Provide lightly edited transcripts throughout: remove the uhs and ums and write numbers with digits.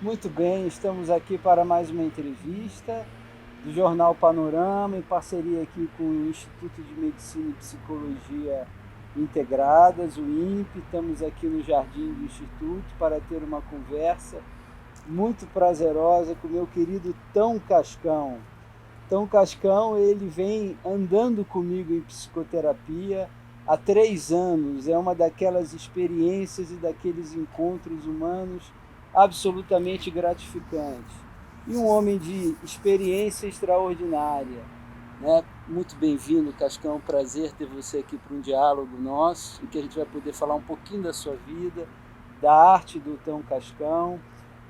Muito bem, estamos aqui para mais uma entrevista do Jornal Panorama, em parceria aqui com o Instituto de Medicina e Psicologia Integradas, o INPE. Estamos aqui no jardim do Instituto para ter uma conversa muito prazerosa com o meu querido Tão Cascão. Tão Cascão, ele vem andando comigo em psicoterapia há 3 anos. É uma daquelas experiências e daqueles encontros humanos absolutamente gratificantes. E um homem de experiência extraordinária. Né? Muito bem-vindo, Cascão. Prazer ter você aqui para um diálogo nosso, em que a gente vai poder falar um pouquinho da sua vida, da arte do Tão Cascão.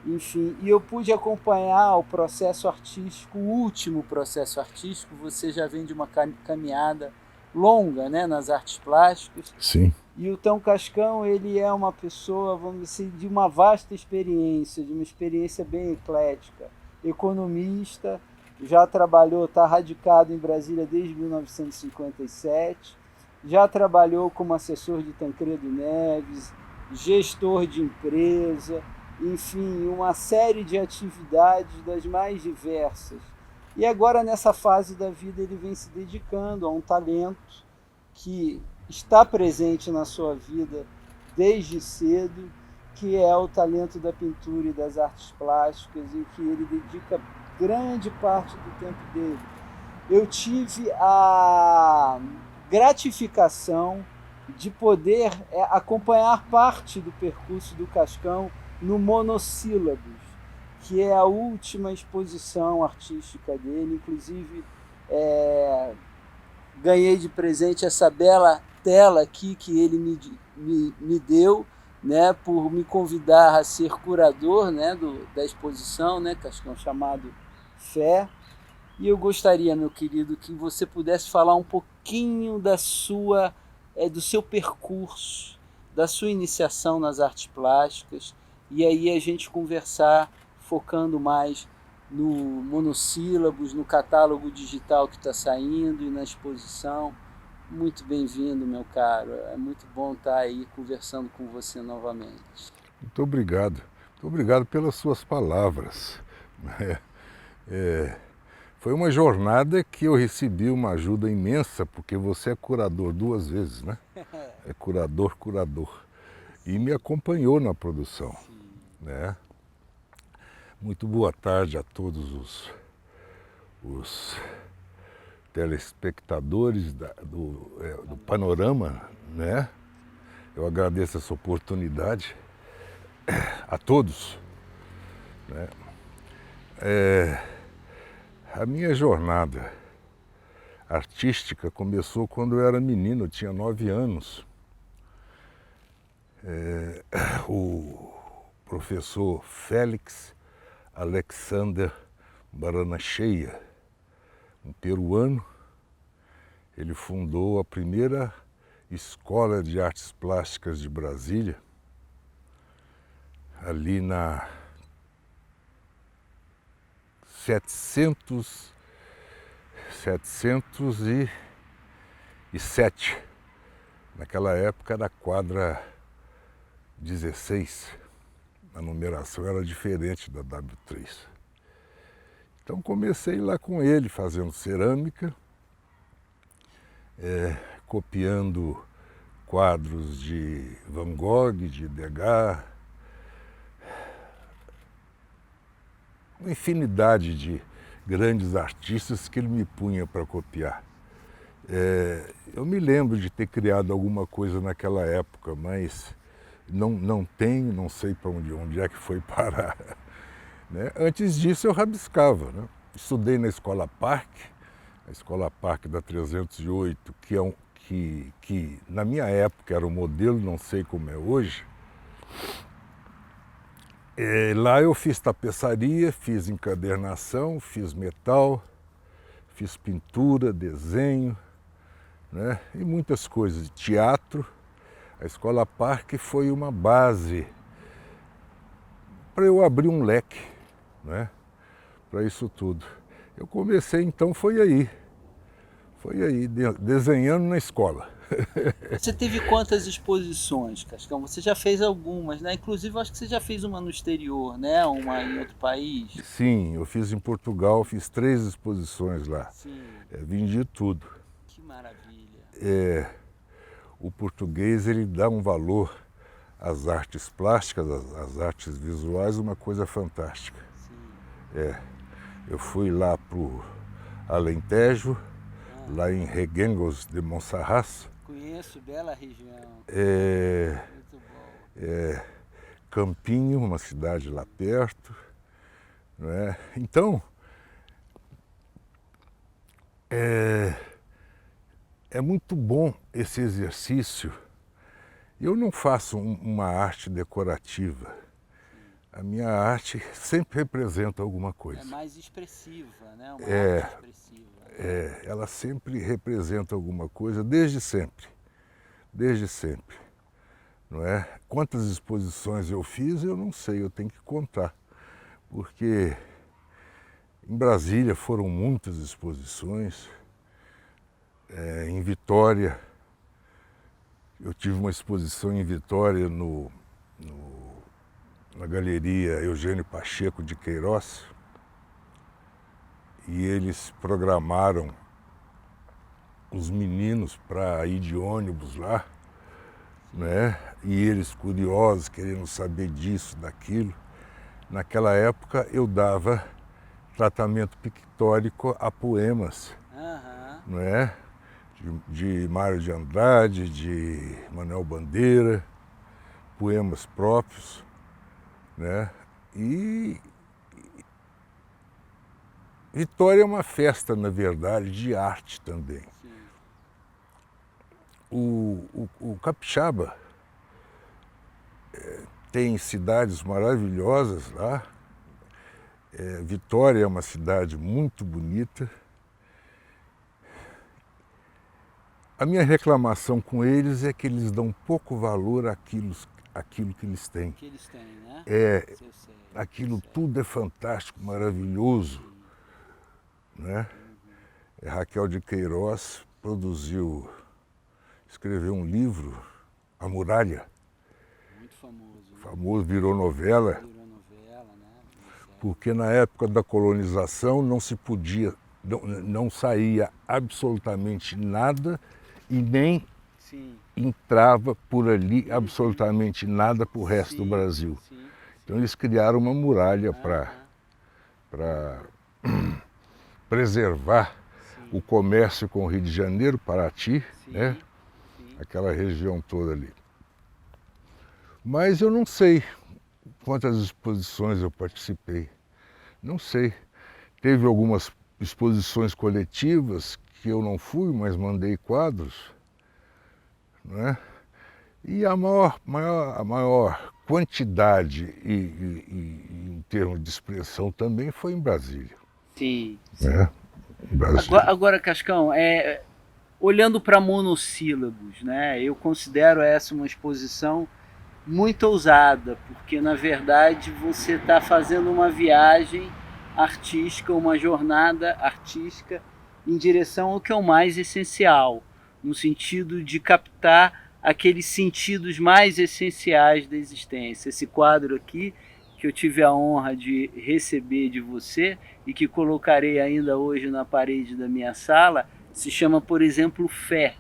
Enfim, e eu pude acompanhar o processo artístico, o último processo artístico. Você já vem de uma caminhada longa, né, nas artes plásticas. Sim. E o Tão Cascão, ele é uma pessoa, vamos dizer, de uma vasta experiência, de uma experiência bem eclética. Economista, já trabalhou, está radicado em Brasília desde 1957, já trabalhou como assessor de Tancredo Neves, gestor de empresa, enfim, uma série de atividades das mais diversas. E agora, nessa fase da vida, ele vem se dedicando a um talento que está presente na sua vida desde cedo, que é o talento da pintura e das artes plásticas, em que ele dedica grande parte do tempo dele. Eu tive a gratificação de poder acompanhar parte do percurso do Cascão no Monossílabos, que é a última exposição artística dele. Inclusive, ganhei de presente essa bela tela aqui que ele me deu, né, por me convidar a ser curador, né, da exposição, né, Cascão, chamado Fé. E eu gostaria, meu querido, que você pudesse falar um pouquinho do seu percurso, da sua iniciação nas artes plásticas, e aí a gente conversar focando mais no Monossílabos, no catálogo digital que está saindo e na exposição. Muito bem-vindo, meu caro. É muito bom estar aí conversando com você novamente. Muito obrigado. Muito obrigado pelas suas palavras. Foi uma jornada que eu recebi uma ajuda imensa, porque você é curador 2 vezes, né? É curador. E me acompanhou na produção. Né? Muito boa tarde a todos os telespectadores do Panorama, né? Eu agradeço essa oportunidade a todos. Né? A minha jornada artística começou quando eu era menino, eu tinha 9 anos. O professor Félix Alexander Baranacheia, um peruano, ele fundou a primeira escola de artes plásticas de Brasília, ali na 707, naquela época era a quadra 16, a numeração era diferente da W3. Então comecei lá com ele, fazendo cerâmica, copiando quadros de Van Gogh, de Degas, uma infinidade de grandes artistas que ele me punha para copiar. Eu me lembro de ter criado alguma coisa naquela época, mas não tenho, não sei para onde é que foi parar. Né? Antes disso eu rabiscava. Né? Estudei na Escola Parque, a Escola Parque da 308, que na minha época era o modelo, não sei como é hoje. Lá eu fiz tapeçaria, fiz encadernação, fiz metal, fiz pintura, desenho, né? E muitas coisas, teatro. A Escola Parque foi uma base para eu abrir um leque, né? Para isso tudo. Eu comecei então, foi aí, desenhando na escola. Você teve quantas exposições, Cascão? Você já fez algumas, né? Inclusive, eu acho que você já fez uma no exterior, né? Uma em outro país. Sim, eu fiz em Portugal, fiz 3 exposições lá. Sim, Vendi tudo. que maravilha. O português ele dá um valor às artes plásticas, às artes visuais, uma coisa fantástica. Sim. Eu fui lá pro Alentejo, lá Aham. em Reguengos de Monsaraz, Conheço, bela região. é, Muito bom. Campinho, uma cidade lá perto, não é? Então, é muito bom esse exercício. Eu não faço uma arte decorativa. Sim. A minha arte sempre representa alguma É coisa. mais expressiva, né? Uma arte expressiva. Ela sempre representa alguma coisa, desde sempre. Desde sempre. Não é? Quantas exposições eu fiz, eu não sei, eu tenho que contar. Porque em Brasília foram muitas exposições, em Vitória, eu tive uma exposição em Vitória na Galeria Eugênio Pacheco de Queiroz, e eles programaram os meninos para ir de ônibus lá, né? E eles curiosos, querendo saber disso, daquilo. Naquela época eu dava tratamento pictórico a poemas, Aham. não é? De Mário de Andrade, de Manuel Bandeira, poemas próprios, né? E Vitória é uma festa, na verdade, de arte também. Sim. O capixaba tem cidades maravilhosas lá. Vitória é uma cidade muito bonita. A minha reclamação com eles é que eles dão pouco valor àquilo que eles têm. Que eles têm, né? Eu sei. Aquilo Sei. tudo é fantástico, maravilhoso, Sim. né? Uhum. Raquel de Queiroz escreveu um livro, A Muralha, Muito famoso, né? famoso, virou novela, Virou novela, né? Minissérie. porque na época da colonização não se podia, não saía absolutamente nada e nem Sim. entrava por ali absolutamente nada para o resto do Sim, Brasil. sim. Então eles criaram uma muralha Aham. para preservar o Sim. comércio com o Rio de Janeiro, Paraty, né? Sim. Sim. Aquela região toda ali. Mas eu não sei quantas exposições eu participei. Não sei. Teve algumas exposições coletivas que eu não fui, mas mandei quadros, né? E a maior quantidade em termos de expressão também foi em Brasília. Sim, sim. Né? Em Brasília. Agora, Cascão, olhando para monossílabos, né? Eu considero essa uma exposição muito ousada, porque na verdade você está fazendo uma viagem artística, uma jornada artística em direção ao que é o mais essencial, no sentido de captar aqueles sentidos mais essenciais da existência. Esse quadro aqui, que eu tive a honra de receber de você e que colocarei ainda hoje na parede da minha sala, se chama, por exemplo, Fé,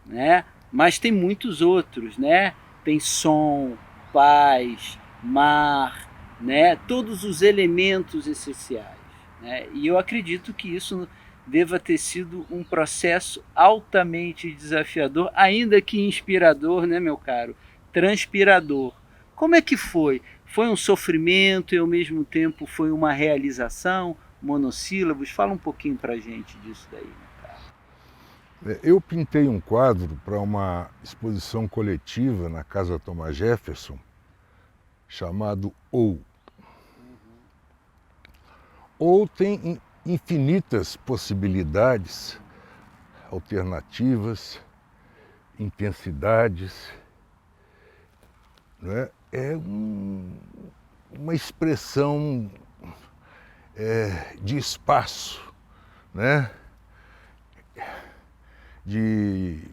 né? Mas tem muitos outros, né? Tem som, paz, mar, né? Todos os elementos essenciais, né? E eu acredito que isso deva ter sido um processo altamente desafiador, ainda que inspirador, né, meu caro? Transpirador. Como é que foi? Foi um sofrimento e ao mesmo tempo foi uma realização? Monossílabos? Fala um pouquinho pra gente disso daí, meu caro. Eu pintei um quadro para uma exposição coletiva na Casa Thomas Jefferson, chamado Ou. Ou tem infinitas possibilidades, alternativas, intensidades. Né? Uma expressão de espaço, né? De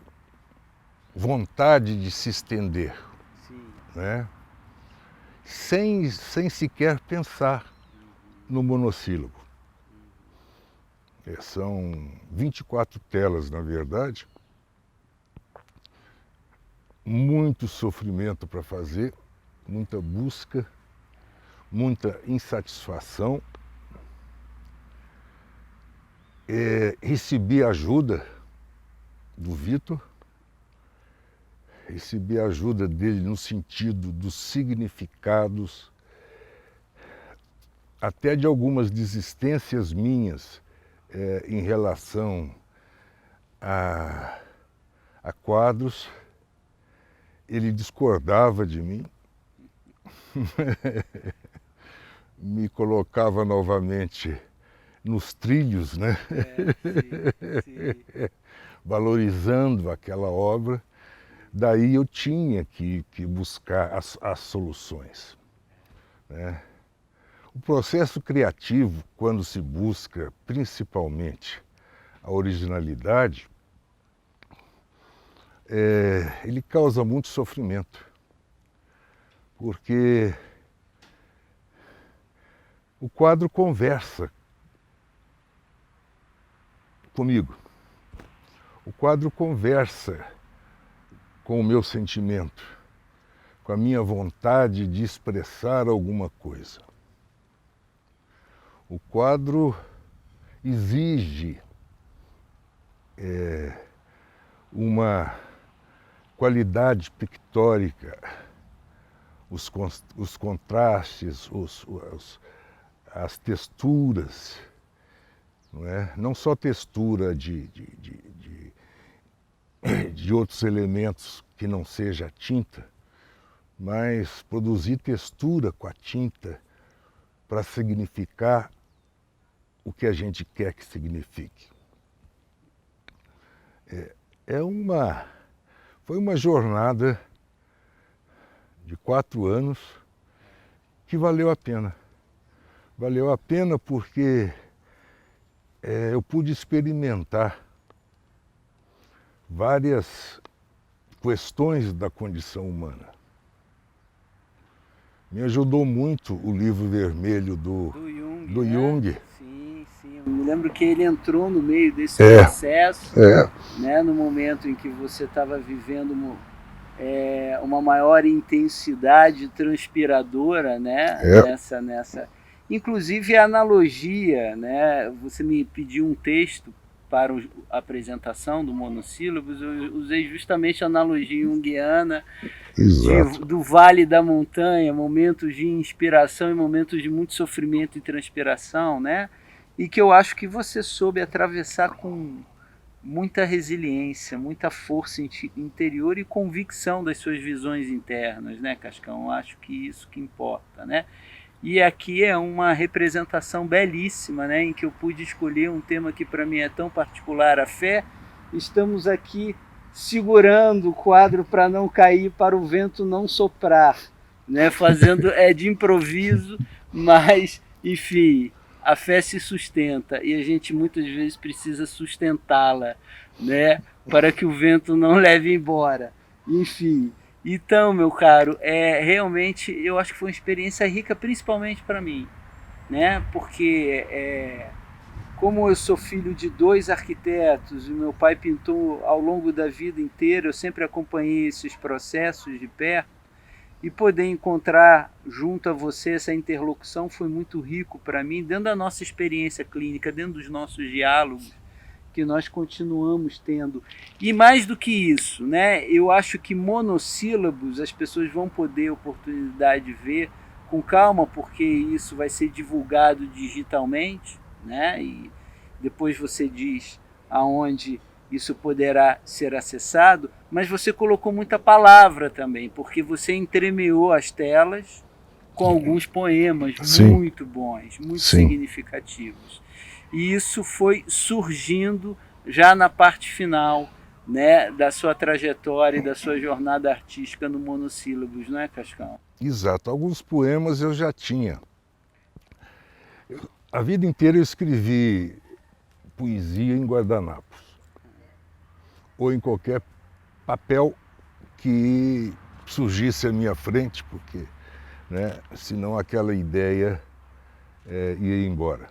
vontade de se estender, Sim. né? Sem sequer pensar no monossílabo. São 24 telas, na verdade. Muito sofrimento para fazer, muita busca, muita insatisfação. Recebi ajuda do Vitor, recebi ajuda dele no sentido dos significados, até de algumas desistências minhas em relação a quadros. Ele discordava de mim, me colocava novamente nos trilhos, né? Sim. Valorizando aquela obra. Daí eu tinha que buscar as soluções, né? O processo criativo, quando se busca principalmente a originalidade, ele causa muito sofrimento, porque o quadro conversa comigo, o quadro conversa com o meu sentimento, com a minha vontade de expressar alguma coisa. O quadro exige uma qualidade pictórica, os contrastes, as texturas, não é? Não só textura de outros elementos que não seja a tinta, mas produzir textura com a tinta para significar o que a gente quer que signifique. Foi uma jornada de 4 anos que valeu a pena. Valeu a pena porque eu pude experimentar várias questões da condição humana. Me ajudou muito o livro vermelho do Jung. Sim. Eu me lembro que ele entrou no meio desse processo, né, no momento em que você estava vivendo uma maior intensidade transpiradora, né, nessa. Inclusive a analogia, né, você me pediu um texto para a apresentação do Monossílabos, eu usei justamente a analogia junguiana do vale da montanha, momentos de inspiração e momentos de muito sofrimento e transpiração, né? E que eu acho que você soube atravessar com muita resiliência, muita força interior e convicção das suas visões internas, né, Cascão? Eu acho que isso que importa, né? E aqui é uma representação belíssima, né, em que eu pude escolher um tema que para mim é tão particular, a fé. Estamos aqui segurando o quadro para não cair, para o vento não soprar, né, fazendo de improviso, mas, enfim, a fé se sustenta e a gente muitas vezes precisa sustentá-la, né, para que o vento não leve embora. Enfim, então, meu caro, realmente eu acho que foi uma experiência rica, principalmente para mim, né? Porque como eu sou filho de 2 arquitetos e meu pai pintou ao longo da vida inteira, eu sempre acompanhei esses processos de perto, e poder encontrar junto a você essa interlocução foi muito rico para mim, dentro da nossa experiência clínica, dentro dos nossos diálogos que nós continuamos tendo. E mais do que isso, né, eu acho que monossílabos as pessoas vão poder oportunidade de ver com calma, porque isso vai ser divulgado digitalmente, né, e depois você diz aonde isso poderá ser acessado, mas você colocou muita palavra também, porque você entremeou as telas com alguns poemas muito bons, muito significativos. E isso foi surgindo já na parte final, né, da sua trajetória e da sua jornada artística no Monossílabos, não é, Cascão? Exato. Alguns poemas eu já tinha. A vida inteira eu escrevi poesia em guardanapos ou em qualquer papel que surgisse à minha frente, porque, né, senão aquela ideia ia embora.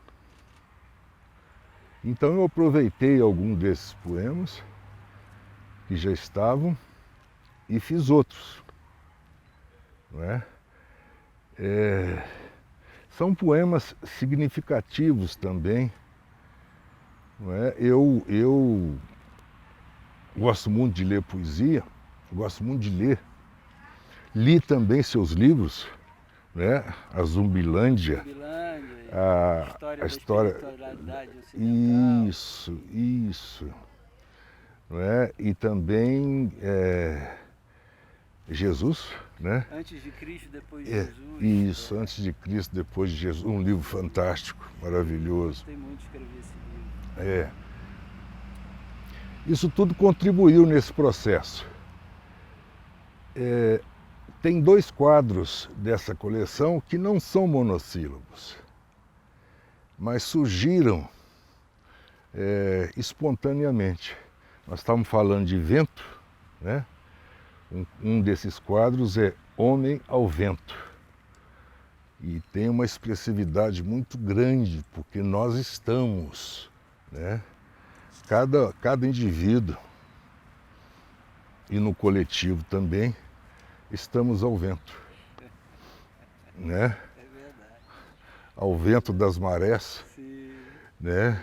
Então eu aproveitei algum desses poemas que já estavam e fiz outros. Não é? São poemas significativos também. Não é? Eu gosto muito de ler poesia, gosto muito de ler. Li também seus livros, né? A Zumbilândia, a história da espiritualidade ocidental. Isso. Não é? E também Jesus, né? Antes de Cristo, depois de Jesus. Isso, Antes de Cristo, depois de Jesus. Um livro fantástico, maravilhoso. Gostei muito de escrever esse livro. Isso tudo contribuiu nesse processo. Tem 2 quadros dessa coleção que não são monossílabos, mas surgiram espontaneamente. Nós estávamos falando de vento, né? Um desses quadros é Homem ao Vento. E tem uma expressividade muito grande, porque nós estamos, né? Cada indivíduo, e no coletivo também, estamos ao vento. Né? É verdade. Ao vento das marés. Sim. Né?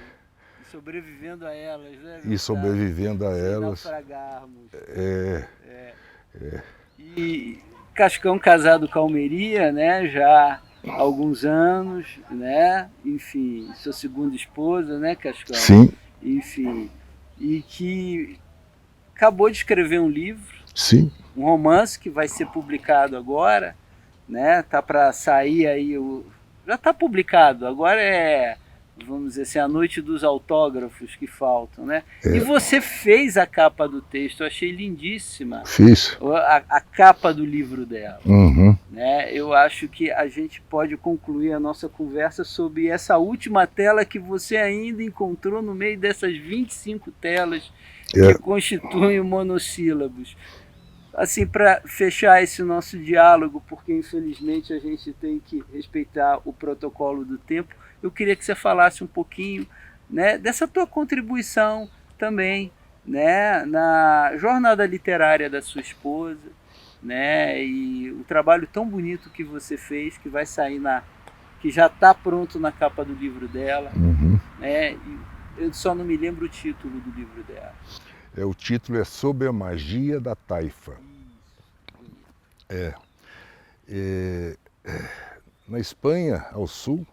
E sobrevivendo a elas, né? E sobrevivendo a elas. Sem naufragarmos. É. E Cascão casado com a Almeria, né? Já há alguns anos, né? Enfim, sua segunda esposa, né, Cascão? Sim. Enfim, e que acabou de escrever um livro. Sim. Um romance que vai ser publicado agora, né? Tá para sair aí já está publicado. Agora vamos dizer assim, a noite dos autógrafos que faltam, né? E você fez a capa do texto, eu achei lindíssima. Fiz. A capa do livro dela. Uhum. Né? Eu acho que a gente pode concluir a nossa conversa sobre essa última tela que você ainda encontrou no meio dessas 25 telas que constituem o monossílabos. Assim, para fechar esse nosso diálogo, porque infelizmente a gente tem que respeitar o protocolo do tempo, eu queria que você falasse um pouquinho, né, dessa tua contribuição também, né, na jornada literária da sua esposa, né, e o trabalho tão bonito que você fez, que vai sair que já está pronto na capa do livro dela. Uhum. Né, e eu só não me lembro o título do livro dela. O título é Sob a Magia da Taifa. Na Espanha, ao sul,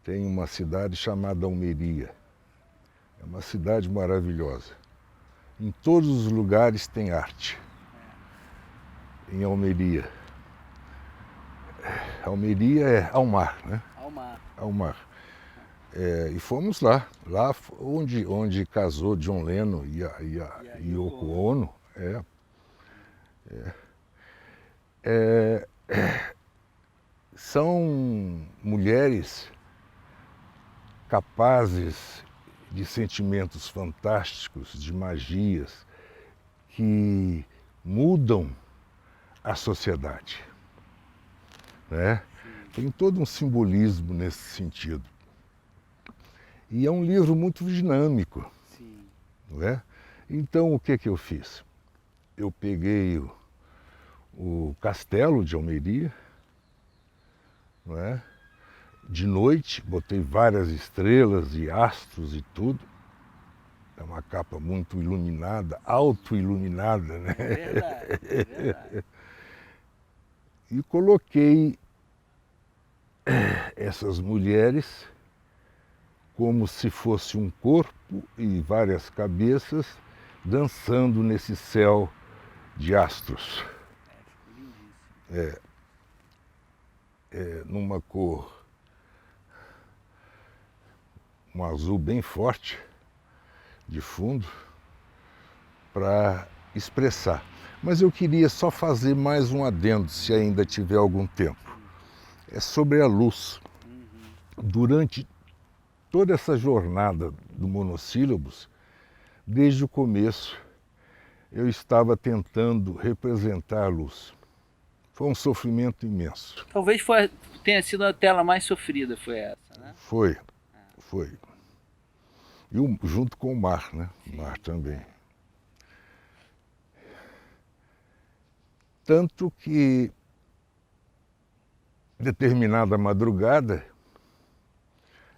tem uma cidade chamada Almeria. É uma cidade maravilhosa. Em todos os lugares tem arte. Em Almeria. Almeria é ao mar, né? Ao mar. E fomos lá onde casou John Lennon e a Yoko Ono. São mulheres capazes de sentimentos fantásticos, de magias, que mudam a sociedade. Né? Tem todo um simbolismo nesse sentido. E é um livro muito dinâmico. Sim. Não é? Então, o que eu fiz? Eu peguei o castelo de Almeria, não é? De noite, botei várias estrelas e astros e tudo. É uma capa muito iluminada, auto-iluminada, né? É verdade. E coloquei essas mulheres como se fosse um corpo e várias cabeças dançando nesse céu de astros. Numa cor, um azul bem forte de fundo, para expressar. Mas eu queria só fazer mais um adendo, se ainda tiver algum tempo. É sobre a luz. Durante toda essa jornada do Monossílabos, desde o começo, eu estava tentando representar a luz. Foi um sofrimento imenso. Talvez tenha sido a tela mais sofrida, foi essa, né? Foi. E junto com o mar, né? O mar também. Tanto que, determinada madrugada,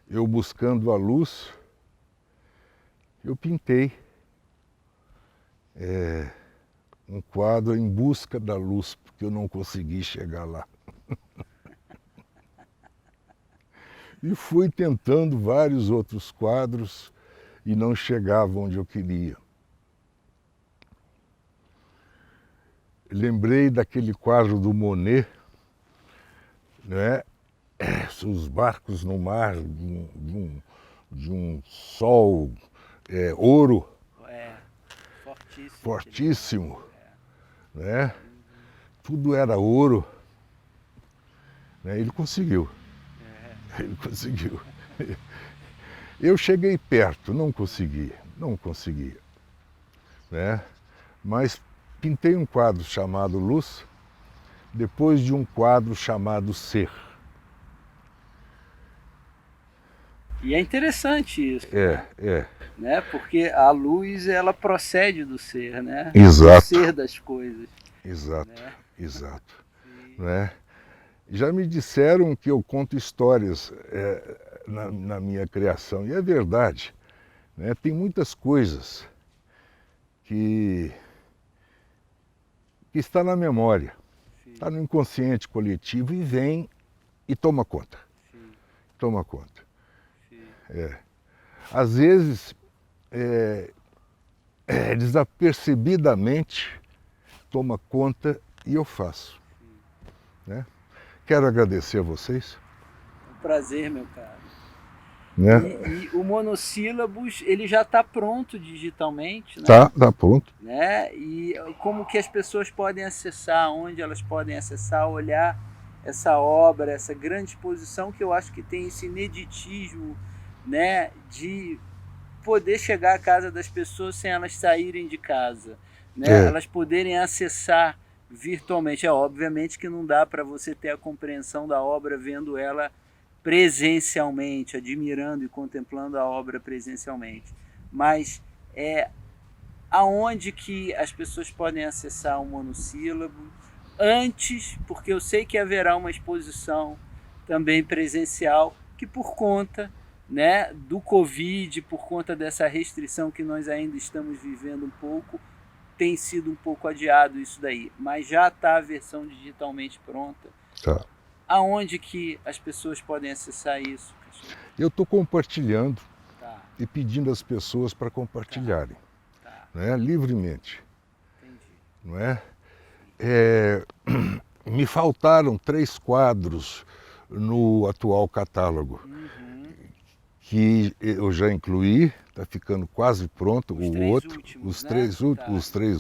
eu buscando a luz, eu pintei um quadro Em Busca da Luz, porque eu não consegui chegar lá. E fui tentando vários outros quadros e não chegava onde eu queria. Lembrei daquele quadro do Monet, né? Os barcos no mar, de um sol ouro, fortíssimo, né? Tudo era ouro, né? Ele conseguiu. Eu cheguei perto, não consegui, né? Mas pintei um quadro chamado Luz, depois de um quadro chamado Ser. E é interessante isso. Né? Porque a luz, ela procede do ser, né? Exato. Do ser das coisas. Exato, né? Exato. Né? Já me disseram que eu conto histórias na minha criação, e é verdade. Né? Tem muitas coisas que está na memória, está no inconsciente coletivo e vem e toma conta. Toma conta. Às vezes, desapercebidamente, toma conta e eu faço. Né? Quero agradecer a vocês. Um prazer, meu caro. Né? E o Monossílabos, ele já está pronto digitalmente, né? Tá pronto. Né? E como que as pessoas podem acessar, onde elas podem acessar, olhar essa obra, essa grande exposição que eu acho que tem esse ineditismo, né, de poder chegar à casa das pessoas sem elas saírem de casa, né? Elas poderem acessar virtualmente. Obviamente que não dá para você ter a compreensão da obra vendo ela presencialmente, admirando e contemplando a obra presencialmente. Mas aonde que as pessoas podem acessar o Monossílabo antes, porque eu sei que haverá uma exposição também presencial que por conta, né, do Covid, por conta dessa restrição que nós ainda estamos vivendo um pouco, tem sido um pouco adiado isso daí, mas já está a versão digitalmente pronta. Tá. Aonde que as pessoas podem acessar isso? Eu estou compartilhando e pedindo às pessoas para compartilharem, né, livremente. Entendi. Não é? Me faltaram 3 quadros no atual catálogo, que eu já incluí, está ficando quase pronto, os três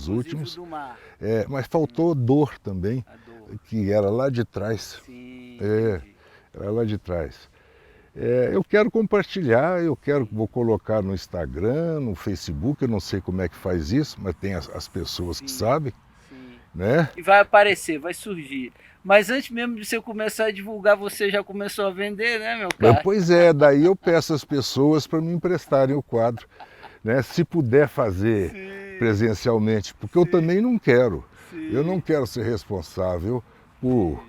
últimos, mas faltou Dor também, que era lá de trás. Sim, era lá de trás. Eu quero compartilhar, vou colocar no Instagram, no Facebook, eu não sei como é que faz isso, mas tem as pessoas que sabem. Né? E vai aparecer, vai surgir. Mas antes mesmo de você começar a divulgar, você já começou a vender, né, meu caro? Pois é, daí eu peço às pessoas para me emprestarem o quadro, né? Se puder fazer presencialmente, porque eu também não quero. Eu não quero ser responsável por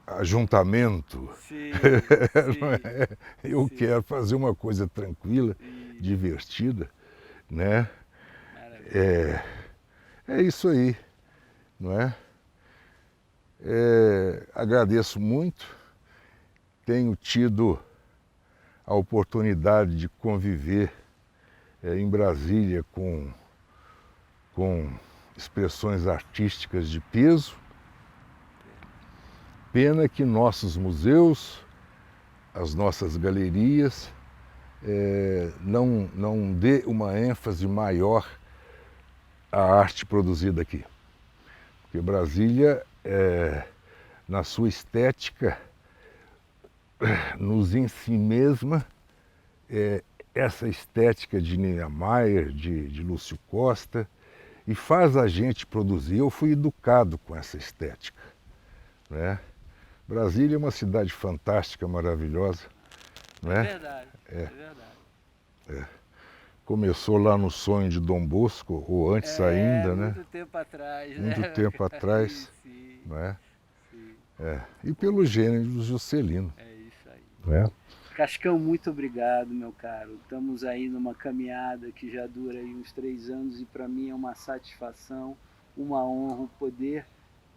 ajuntamento. Eu quero fazer uma coisa tranquila, divertida, né? É isso aí, não é? Agradeço muito, tenho tido a oportunidade de conviver em Brasília com expressões artísticas de peso. Pena que nossos museus, as nossas galerias, não dê uma ênfase maior à arte produzida aqui. Porque Brasília, na sua estética, nos em si mesma, essa estética de Niemeyer, de Lúcio Costa, e faz a gente produzir. Eu fui educado com essa estética, né? Brasília é uma cidade fantástica, maravilhosa, né? É verdade, é verdade. Começou lá no sonho de Dom Bosco, ou antes ainda, né? Muito tempo atrás, Muito né? tempo atrás, Sim, né? sim. E pelo gênero do Juscelino, É isso aí. né? Cascão, muito obrigado, meu caro. Estamos aí numa caminhada que já dura aí uns 3 anos e para mim é uma satisfação, uma honra poder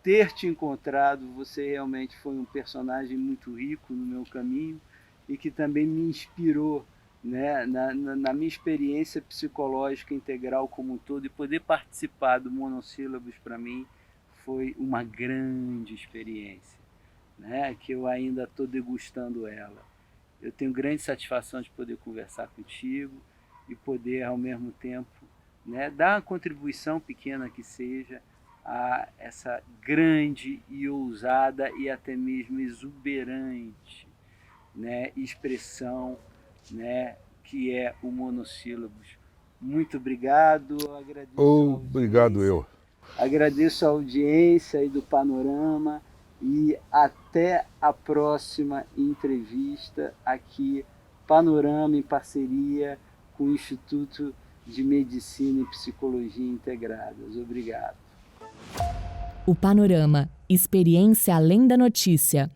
ter te encontrado. Você realmente foi um personagem muito rico no meu caminho e que também me inspirou, né, na minha experiência psicológica integral como um todo, e poder participar do Monossílabos para mim foi uma grande experiência, né, que eu ainda estou degustando ela. Eu tenho grande satisfação de poder conversar contigo e poder, ao mesmo tempo, né, dar uma contribuição pequena que seja a essa grande e ousada e até mesmo exuberante, né, expressão, né, que é o monossílabos. Muito obrigado, agradeço a Obrigado audiência, eu. agradeço a audiência aí do Panorama e até a próxima entrevista aqui, Panorama em parceria com o Instituto de Medicina e Psicologia Integradas. Obrigado. O Panorama, experiência além da notícia.